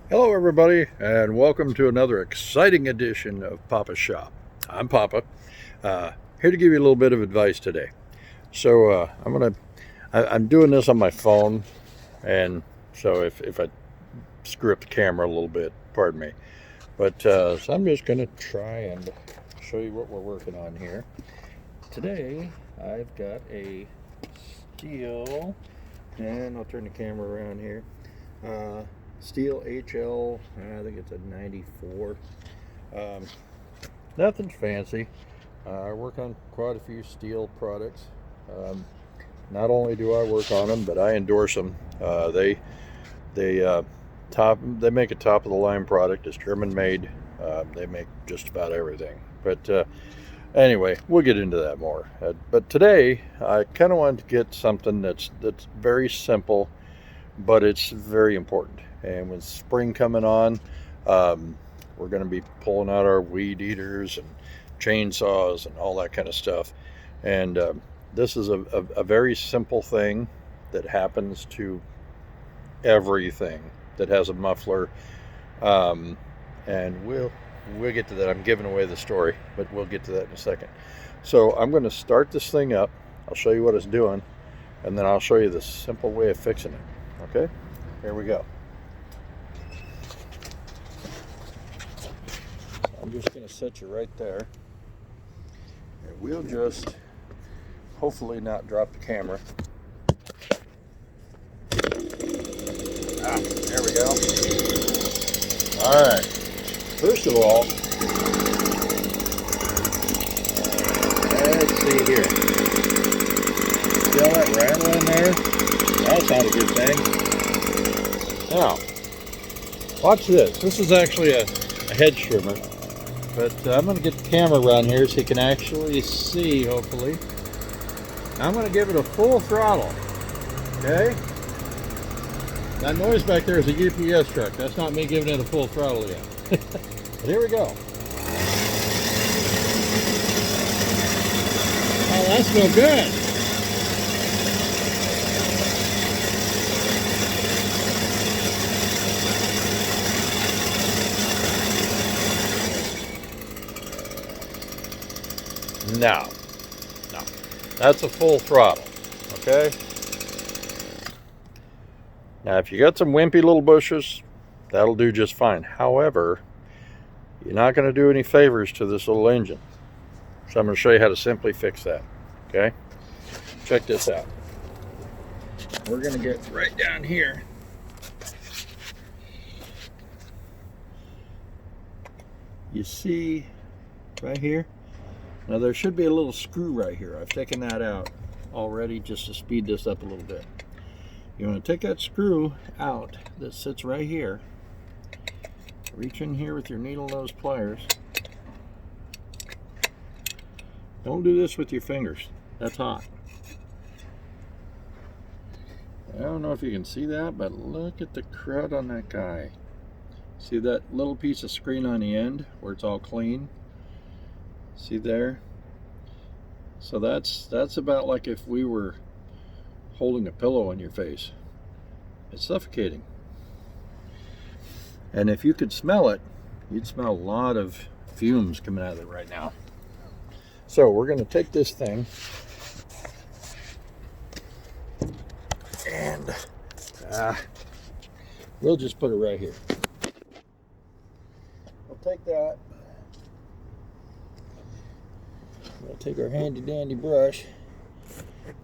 Hello, everybody, and welcome to another exciting edition of Papa's Shop. I'm Papa, here to give you a little bit of advice today. So I'm doing this on my phone, and so if I screw up the camera a little bit, pardon me. But so I'm just gonna try and show you what we're working on here. Today, I've got a stihl, and I'll turn the camera around here. Stihl HL, I think it's a 94. Um, Nothing's fancy. I work on quite a few stihl products. Um, Not only do I work on them, but I endorse them. They make a top of the line product. It's German made. They make just about everything. But anyway, we'll get into that more. But today, I kind of wanted to get something that's very simple, but it's very important. And with spring coming on, we're going to be pulling out our weed eaters and chainsaws and all that kind of stuff. And this is a very simple thing that happens to everything that has a muffler. Um, and we'll get to that. I'm giving away the story, but we'll get to that in a second. So I'm going to start this thing up. I'll show you what it's doing, and then I'll show you the simple way of fixing it. Okay, here we go. I'm just going to set you right there, and we'll just hopefully not drop the camera. There we go. All right. First of all, let's see here. See all that rattle in there? That's not a good thing. Now, watch this. This is actually a hedge trimmer, but I'm going to get the camera around here so you can actually see, hopefully. I'm going to give it a full throttle. Okay? That noise back there is a UPS truck. That's not me giving it a full throttle yet. But here we go. Oh, that's no good. No. That's a full throttle. Okay? Now, if you got some wimpy little bushes, that'll do just fine. However, you're not going to do any favors to this little engine. So I'm going to show you how to simply fix that. Okay? Check this out. We're going to get right down here. You see right here? Now there should be a little screw right here. I've taken that out already just to speed this up a little bit. You want to take that screw out that sits right here. Reach in here with your needle nose pliers. Don't do this with your fingers. That's hot. I don't know if you can see that, but look at the crud on that guy. See that little piece of screen on the end where it's all clean? See there? So that's about like if we were holding a pillow on your face. It's suffocating. And if you could smell it, you'd smell a lot of fumes coming out of it right now. So we're going to take this thing and we'll just put it right here. We'll take that. We'll take our handy dandy brush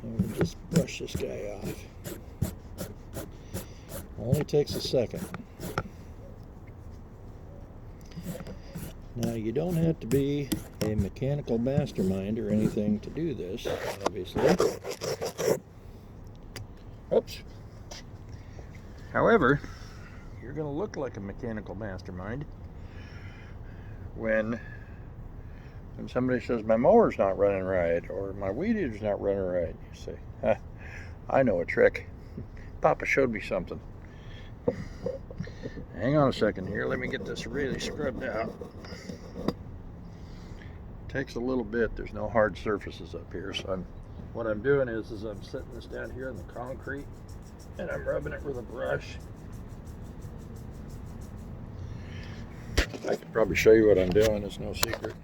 and we'll just brush this guy off. Only takes a second. Now, you don't have to be a mechanical mastermind or anything to do this, obviously. Oops. However, you're going to look like a mechanical mastermind when somebody says, my mower's not running right, or my weed eater's not running right. You say, I know a trick. Papa showed me something. Hang on a second here. Let me get this really scrubbed out. Takes a little bit. There's no hard surfaces up here. So what I'm doing is I'm setting this down here in the concrete and I'm rubbing it with a brush. I could probably show you what I'm doing. It's no secret.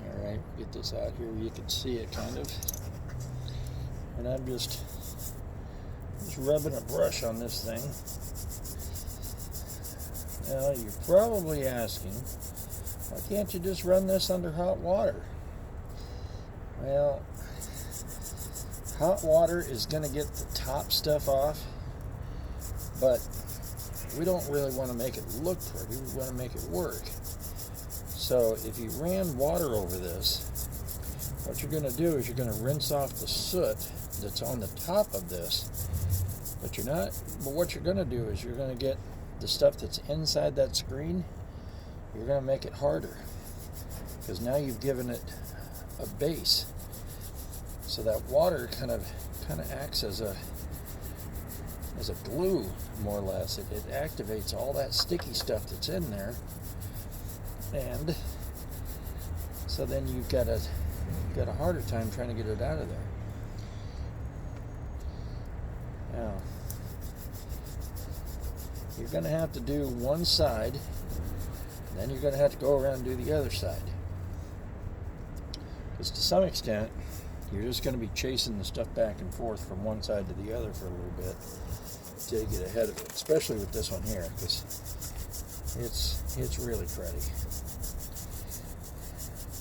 Alright, get this out here where you can see it kind of. And I'm just rubbing a brush on this thing. Now you're probably asking, why can't you just run this under hot water? Well, hot water is going to get the top stuff off, but we don't really want to make it look pretty. We want to make it work. So if you ran water over this, what you're going to do is you're going to rinse off the soot that's on the top of this. But what you're going to do is you're going to get the stuff that's inside that screen, you're going to make it harder. Because now you've given it a base. So that water kind of acts as a glue, more or less. It activates all that sticky stuff that's in there. And so then you've got a harder time trying to get it out of there. Now, you're going to have to do one side, and then you're going to have to go around and do the other side. Because to some extent, you're just going to be chasing the stuff back and forth from one side to the other for a little bit until you get ahead of it, especially with this one here, because it's really cruddy.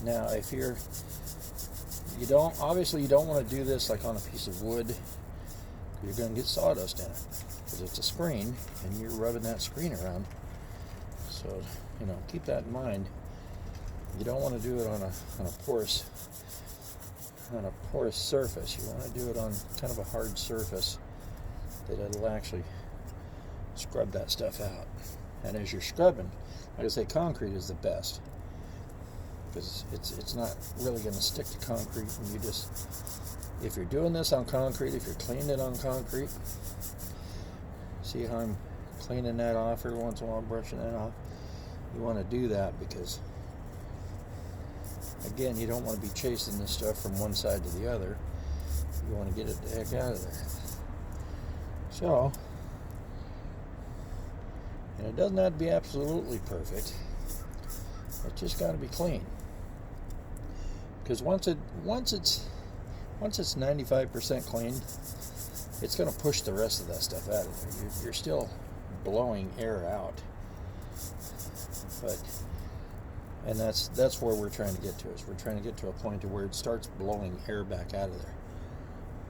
Now, if you don't want to do this like on a piece of wood, you're going to get sawdust in it, because it's a screen and you're rubbing that screen around. So, keep that in mind. You don't want to do it on a porous surface. You want to do it on kind of a hard surface that it'll actually scrub that stuff out. And as you're scrubbing, like I say, concrete is the best, because it's not really going to stick to concrete. And if you're doing this on concrete, if you're cleaning it on concrete, see how I'm cleaning that off every once in a while, brushing that off. You want to do that because, again, you don't want to be chasing this stuff from one side to the other. You want to get it the heck out of there. So, and it doesn't have to be absolutely perfect. It's just got to be clean. Because once it's 95% clean, it's going to push the rest of that stuff out of there. You're still blowing air out. And that's where we're trying to get to. Is we're trying to get to a point to where it starts blowing air back out of there.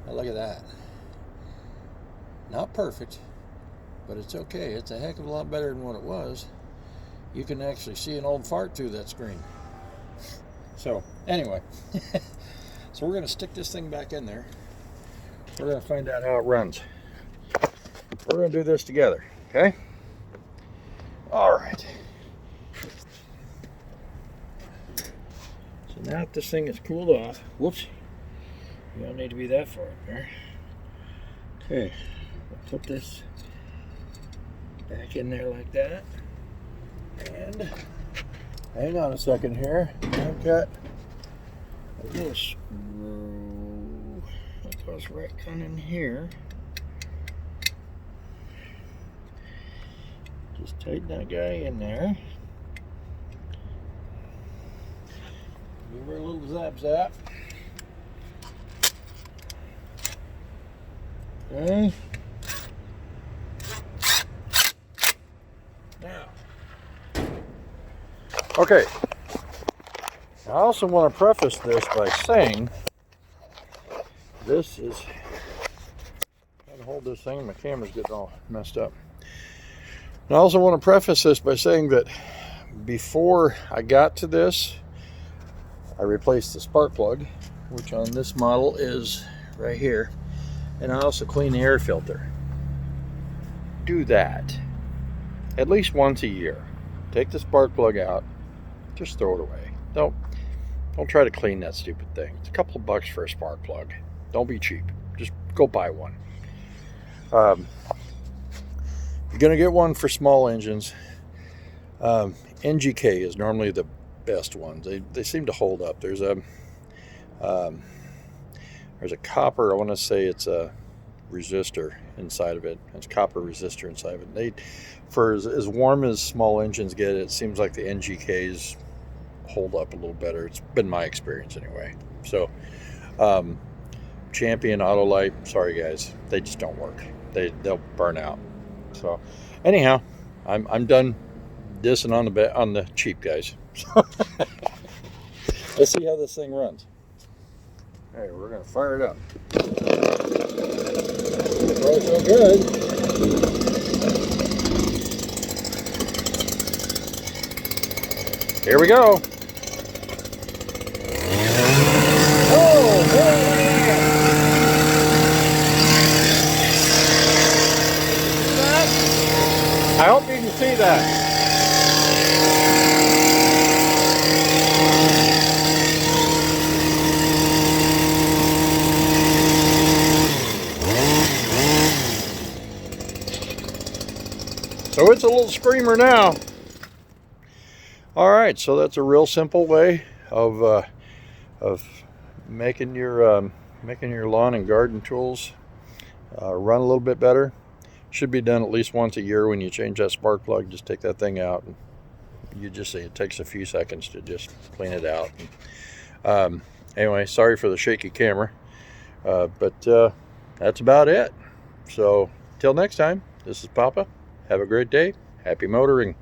Now look at that. Not perfect, but it's okay. It's a heck of a lot better than what it was. You can actually see an old fart through that screen. So anyway, so we're going to stick this thing back in there. We're going to find out how it runs. We're going to do this together, okay? All right. So now that this thing is cooled off, whoops, you don't need to be that far up there. Okay, we'll put this back in there like that. And hang on a second here. I've got a little screw that goes right down in here. Just tighten that guy in there. Give her a little zap zap. Okay. Now. Okay. I also want to preface this by saying this is, trying to hold this thing, my camera's getting all messed up. And I also want to preface this by saying that before I got to this, I replaced the spark plug, which on this model is right here, and I also clean the air filter. Do that at least once a year. Take the spark plug out, just throw it away. Don't try to clean that stupid thing. It's a couple of bucks for a spark plug. Don't be cheap. Just go buy one. You're gonna get one for small engines. NGK is normally the best ones. They seem to hold up. There's a copper, I want to say it's a resistor inside of it. It's copper resistor inside of it. For as warm as small engines get, it seems like the NGKs hold up a little better. It's been my experience anyway. So Champion, Autolite, sorry guys, they just don't work. They'll burn out. So anyhow, I'm done dissing on the cheap guys. Let's see how this thing runs. All right, we're gonna fire it up. Probably so good. Here we go. Oh, I hope you can see that. So it's a little screamer now. All right, so that's a real simple way of making your lawn and garden tools run a little bit better. Should be done at least once a year. When you change that spark plug, just take that thing out, and you just see it takes a few seconds to just clean it out. Anyway, sorry for the shaky camera, but that's about it. So till next time, this is Papa. Have a great day. Happy motoring.